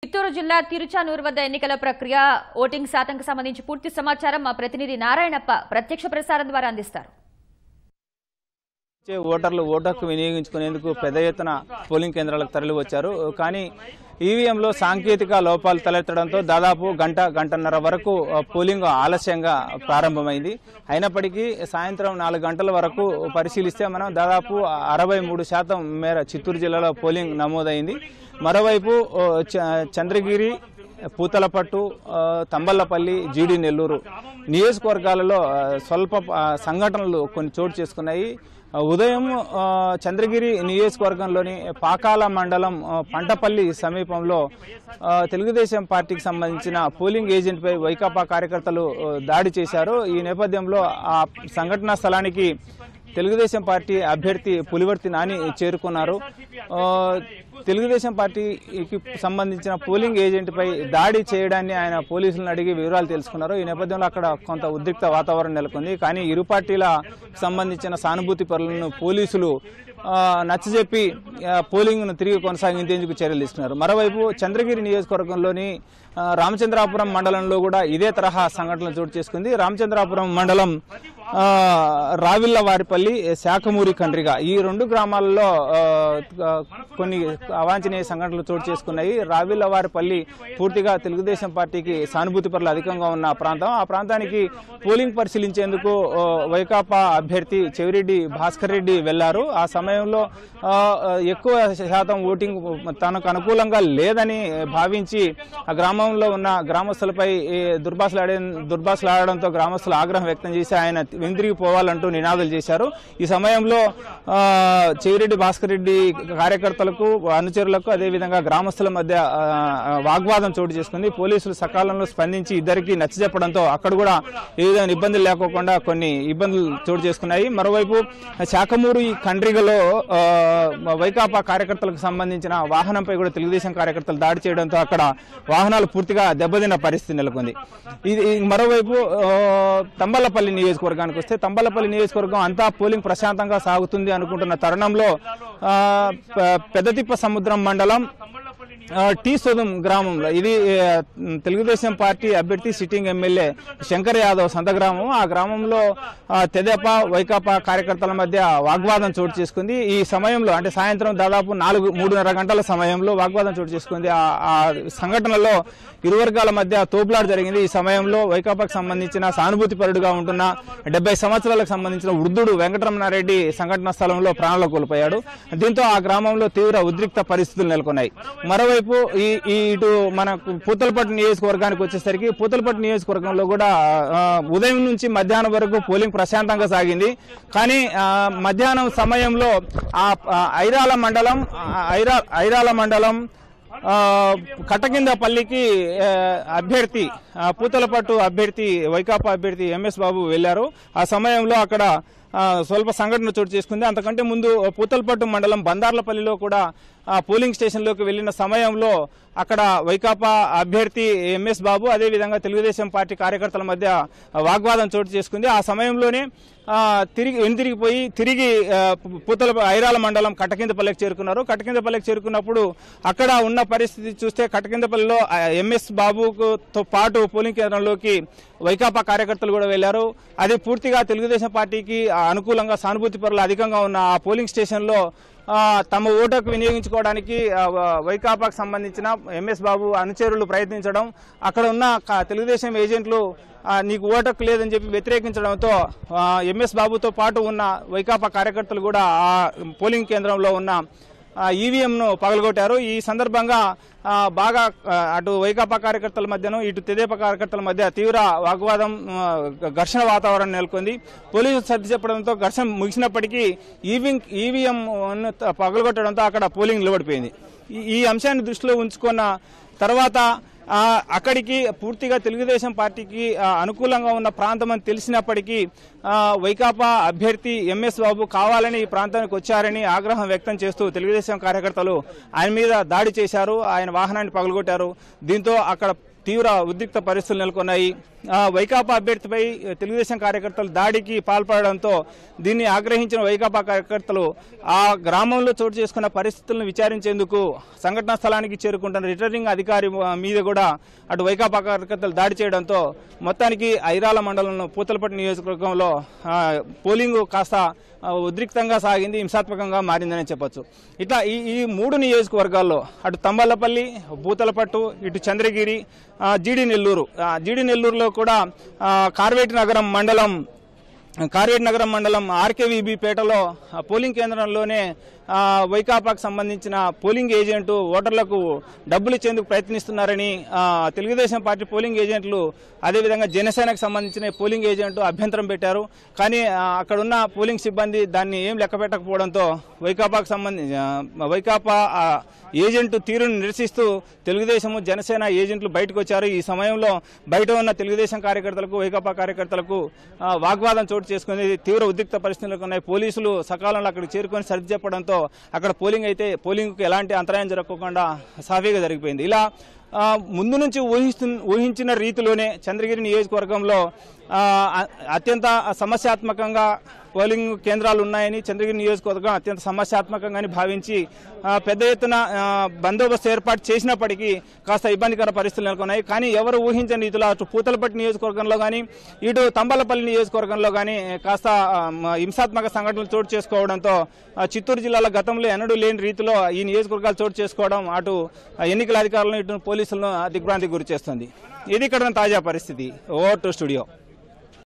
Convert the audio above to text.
చిత్తూరు జిల్లా తిరుచానూరు వద్ద ఎన్నికల ప్రక్రియ ఓటింగ్ శాతంకు సంబంధించి పూర్తి సమాచారం మా ప్రతినిధి నారాయణప్ప ప్రత్యక్ష ప్రసారం ద్వారా అందిస్తారు. ఓటర్లు ఓటుకు వినియోగించుకునేందుకు పెద్ద ఎత్తున పోలింగ్ కేంద్రాలకు తరలి వచ్చారు. కానీ ఈవీఎంలో సాంకేతిక లోపాలు తలెత్తడంతో దాదాపు గంటన్నర వరకు పోలింగ్ ఆలస్యంగా ప్రారంభమైంది. అయినప్పటికీ సాయంత్రం 4 గంటల వరకు పరిశీలిస్తే మనం దాదాపు 63% మేర చిత్తూరు జిల్లాలో పోలింగ్ నమోదైంది. మరోవైపు చంద్రగిరి, పూతలపట్టు, తంబళ్లపల్లి, జీడి నెల్లూరు నియోజకవర్గాలలో స్వల్ప సంఘటనలు కొన్ని చోటు చేసుకున్నాయి. ఉదయం చంద్రగిరి నియోజకవర్గంలోని పాకాల మండలం పంటపల్లి సమీపంలో తెలుగుదేశం పార్టీకి సంబంధించిన పోలింగ్ ఏజెంట్పై వైకాపా కార్యకర్తలు దాడి చేశారు. ఈ నేపథ్యంలో ఆ సంఘటనా స్థలానికి తెలుగుదేశం పార్టీ అభ్యర్థి పులివర్తి నాని చేరుకున్నారు. తెలుగుదేశం పార్టీకి సంబంధించిన పోలింగ్ ఏజెంట్పై దాడి చేయడాన్ని ఆయన పోలీసులను అడిగి వివరాలు తెలుసుకున్నారు. ఈ నేపథ్యంలో అక్కడ కొంత ఉద్రిక్త వాతావరణం నెలకొంది. కానీ ఇరు పార్టీలకు సంబంధించిన సానుభూతి పరులను పోలీసులు నచ్చజెప్పి పోలింగ్ను తిరిగి కొనసాగించేందుకు చర్యలు తీసుకున్నారు. మరోవైపు చంద్రగిరి నియోజకవర్గంలోని రామచంద్రాపురం మండలంలో కూడా ఇదే తరహా సంఘటనలు చోటు చేసుకుంది. రామచంద్రాపురం మండలం రావిల్లవారిపల్లి, శాఖమూరి కండ్రిగా ఈ 2 గ్రామాలలో కొన్ని అవాంఛనీయ సంఘటనలు చోటు చేసుకున్నాయి. రావిల్లవారిపల్లి పూర్తిగా తెలుగుదేశం పార్టీకి సానుభూతి పరులు అధికంగా ఉన్న ప్రాంతం. ఆ ప్రాంతానికి పోలింగ్ పరిశీలించేందుకు వైకాపా అభ్యర్థి చెవిరెడ్డి భాస్కర్ రెడ్డి వెళ్లారు. ఆ సమయంలో ఎక్కువ శాతం ఓటింగ్ తనకు అనుకూలంగా లేదని భావించి ఆ గ్రామంలో ఉన్న గ్రామస్తులపై దుర్భాషలాడడంతో గ్రామస్తులు ఆగ్రహం వ్యక్తం చేసి ఆయన వెనుదిరిగిపోవాలంటూ నినాదాలు చేశారు. ఈ సమయంలో చెవిరెడ్డి భాస్కర్ రెడ్డి కార్యకర్తలకు, అనుచరులకు, అదేవిధంగా గ్రామస్తుల మధ్య వాగ్వాదం చోటు చేసుకుంది. పోలీసులు సకాలంలో స్పందించి ఇద్దరికి నచ్చజెప్పడంతో అక్కడ కూడా ఏ విధమైన ఇబ్బందులు లేకోకుండా కొన్ని ఇబ్బందులు చోటు చేసుకున్నాయి. మరోవైపు శాఖమూరి కండ్రిగలో వైకాపా కార్యకర్తలకు సంబంధించిన వాహనంపై కూడా తెలుగుదేశం కార్యకర్తలు దాడి చేయడంతో అక్కడ వాహనాలు పూర్తిగా దెబ్బతిన్న పరిస్థితి నెలకొంది. ఇది మరోవైపు తంబళ్లపల్లి నియోజకవర్గానికి వస్తే తంబళ్లపల్లి నియోజకవర్గం అంతా పోలింగ్ ప్రశాంతంగా సాగుతుంది అనుకుంటున్న తరుణంలో పెద్దతిప్ప సముద్రం మండలం టీ సోదం గ్రామంలో, ఇది తెలుగుదేశం పార్టీ అభ్యర్థి సిట్టింగ్ ఎమ్మెల్యే శంకర్ యాదవ్ సొంత గ్రామం. ఆ గ్రామంలో తెదేపా వైకాపా కార్యకర్తల మధ్య వాగ్వాదం చోటు చేసుకుంది. ఈ సమయంలో అంటే సాయంత్రం దాదాపు 3:30 గంటల సమయంలో వాగ్వాదం చోటు చేసుకుంది. ఆ సంఘటనలో ఇరు వర్గాల మధ్య తోపులాట జరిగింది. ఈ సమయంలో వైకాపాకు సంబంధించిన సానుభూతి పరుడుగా ఉంటున్న 70 సంవత్సరాలకు సంబంధించిన వృద్ధుడు వెంకటరమణారెడ్డి సంఘటన స్థలంలో ప్రాణాలు కోల్పోయాడు. దీంతో ఆ గ్రామంలో తీవ్ర ఉద్రిక్త పరిస్థితులు నెలకొన్నాయి. మరోవైపు ఇటు మన పూతలపట్టు నియోజకవర్గానికి వచ్చేసరికి పూతలపట్టు నియోజకవర్గంలో కూడా ఉదయం నుంచి మధ్యాహ్నం వరకు పోలింగ్ ప్రశాంతంగా సాగింది. కానీ మధ్యాహ్నం సమయంలో ఐరాల మండలం కట్టకిందపల్లికి అభ్యర్థి పూతలపట్టు అభ్యర్థి వైకాపా అభ్యర్థి ఎంఎస్ బాబు వెళ్లారు. ఆ సమయంలో అక్కడ స్వల్ప సంఘటన చోటు చేసుకుంది. అంతకంటే ముందు పూతలపట్టు మండలం బందార్లపల్లిలో కూడా పోలింగ్ స్టేషన్లోకి వెళ్లిన సమయంలో అక్కడ వైకాపా అభ్యర్థి ఎంఎస్ బాబు, అదేవిధంగా తెలుగుదేశం పార్టీ కార్యకర్తల మధ్య వాగ్వాదం చోటు చేసుకుంది. ఆ సమయంలోనే వెనుతిరిగిపోయి తిరిగి ఐరాల మండలం కట్టకిందపల్లికి చేరుకున్నారు. కట్టకిందపల్లికి చేరుకున్నప్పుడు అక్కడ ఉన్న పరిస్థితి చూస్తే కట్టకిందపల్లిలో ఎంఎస్ బాబుతో పాటు పోలింగ్ కేంద్రంలోకి వైకాపా కార్యకర్తలు కూడా వెళ్లారు. అది పూర్తిగా తెలుగుదేశం పార్టీకి అనుకూలంగా సానుభూతి పరులు అధికంగా ఉన్న ఆ పోలింగ్ స్టేషన్లో తమ ఓటుకు వినియోగించుకోవడానికి వైకాపాకు సంబంధించిన ఎంఎస్ బాబు అనుచరులు ప్రయత్నించడం, అక్కడ ఉన్న తెలుగుదేశం ఏజెంట్లు నీకు ఓటుకు లేదని చెప్పి వ్యతిరేకించడంతో ఎంఎస్ బాబుతో పాటు ఉన్న వైకాపా కార్యకర్తలు కూడా ఆ పోలింగ్ కేంద్రంలో ఉన్న ఈవీఎంను పగలగొట్టారు. ఈ సందర్భంగా బాగా అటు వైకాపా కార్యకర్తల మధ్యను ఇటు తెదేపా కార్యకర్తల మధ్య తీవ్ర వాగ్వాదం, ఘర్షణ వాతావరణం నెలకొంది. పోలీసులు సర్ది చెప్పడంతో ఘర్షణ ముగిసినప్పటికీ ఈవీఎం పగలగొట్టడంతో అక్కడ పోలింగ్ నిలబడిపోయింది. ఈ అంశాన్ని దృష్టిలో ఉంచుకున్న తర్వాత అక్కడికి పూర్తిగా తెలుగుదేశం పార్టీకి అనుకూలంగా ఉన్న ప్రాంతం అని తెలిసినప్పటికీ వైకాపా అభ్యర్థి ఎంఎస్ బాబు కావాలని ఈ ప్రాంతానికి వచ్చారని ఆగ్రహం వ్యక్తం చేస్తూ తెలుగుదేశం కార్యకర్తలు ఆయన మీద దాడి చేశారు. ఆయన వాహనాన్ని పగలగొట్టారు. దీంతో అక్కడ తీవ్ర ఉద్రిక్త పరిస్థితులు నెలకొన్నాయి. వైకాపా అభ్యర్థిపై తెలుగుదేశం కార్యకర్తలు దాడికి పాల్పడడంతో దీన్ని ఆగ్రహించిన వైకాపా కార్యకర్తలు ఆ గ్రామంలో చోటు చేసుకున్న పరిస్థితులను విచారించేందుకు సంఘటనా స్థలానికి చేరుకుంటున్న రిటర్నింగ్ అధికారి మీద కూడా అటు వైకాపా కార్యకర్తలు దాడి చేయడంతో మొత్తానికి ఐరాల మండలంలో పూతలపట్టు నియోజకవర్గంలో పోలింగ్ కాస్త ఉద్రిక్తంగా సాగింది, హింసాత్మకంగా మారిందని చెప్పొచ్చు. ఇట్లా ఈ 3 నియోజకవర్గాల్లో అటు తంబళ్లపల్లి, పూతలపట్టు, ఇటు చంద్రగిరి, జీడి నెల్లూరులో కూడా కార్వేటి నగరం మండలం ఆర్కేవీబీ పేటలో పోలింగ్ కేంద్రంలోనే వైకాపాకు సంబంధించిన పోలింగ్ ఏజెంట్ ఓటర్లకు డబ్బులు ఇచ్చేందుకు ప్రయత్నిస్తున్నారని తెలుగుదేశం పార్టీ పోలింగ్ ఏజెంట్లు అదేవిధంగా జనసేనకు సంబంధించిన పోలింగ్ ఏజెంట్ అభ్యంతరం పెట్టారు. కానీ అక్కడున్న పోలింగ్ సిబ్బంది దాన్ని ఏం లెక్క పెట్టకపోవడంతో వైకాపా ఏజెంట్ తీరును నిరసిస్తూ తెలుగుదేశం జనసేన ఏజెంట్లు బయటకు వచ్చారు. ఈ సమయంలో బయట ఉన్న తెలుగుదేశం కార్యకర్తలకు వైకాపా కార్యకర్తలకు వాగ్వాదం చోటు చేసుకుని తీవ్ర ఉద్రిక్త పరిస్థితులకు ఉన్నాయి. పోలీసులు సకాలంలో అక్కడికి చేరుకొని సర్ది చెప్పడంతో అక్కడ పోలింగ్కి ఎలాంటి అంతరాయం జరగకుండా సాఫీగా జరిగిపోయింది. ఇలా ముందు నుంచి ఊహించిన రీతిలోనే చంద్రగిరి నియోజకవర్గంలో అత్యంత సమస్యాత్మకంగా పోలింగ్ కేంద్రాలు ఉన్నాయని, చంద్రగిరి నియోజకవర్గం అత్యంత సమస్యాత్మకంగాని భావించి పెద్ద ఎత్తున బందోబస్తు ఏర్పాటు చేసినప్పటికీ కాస్త ఇబ్బందికర పరిస్థితులు నెలకొన్నాయి. కానీ ఎవరు ఊహించని రీతిలో అటు పూతలపట్టు నియోజకవర్గంలో కానీ ఇటు తంబళ్లపల్లి నియోజకవర్గంలో కానీ కాస్త హింసాత్మక సంఘటనలు చోటు చేసుకోవడంతో చిత్తూరు జిల్లాలో గతంలో ఎన్నడూ లేని రీతిలో ఈ నియోజకవర్గాలు చోటు చేసుకోవడం అటు ఎన్నికల అధికారులను ఇటు పోలీసులను దిగ్భ్రాంతికి గురి చేస్తుంది. ఇది ఇక్కడ తాజా పరిస్థితి. Over to studio.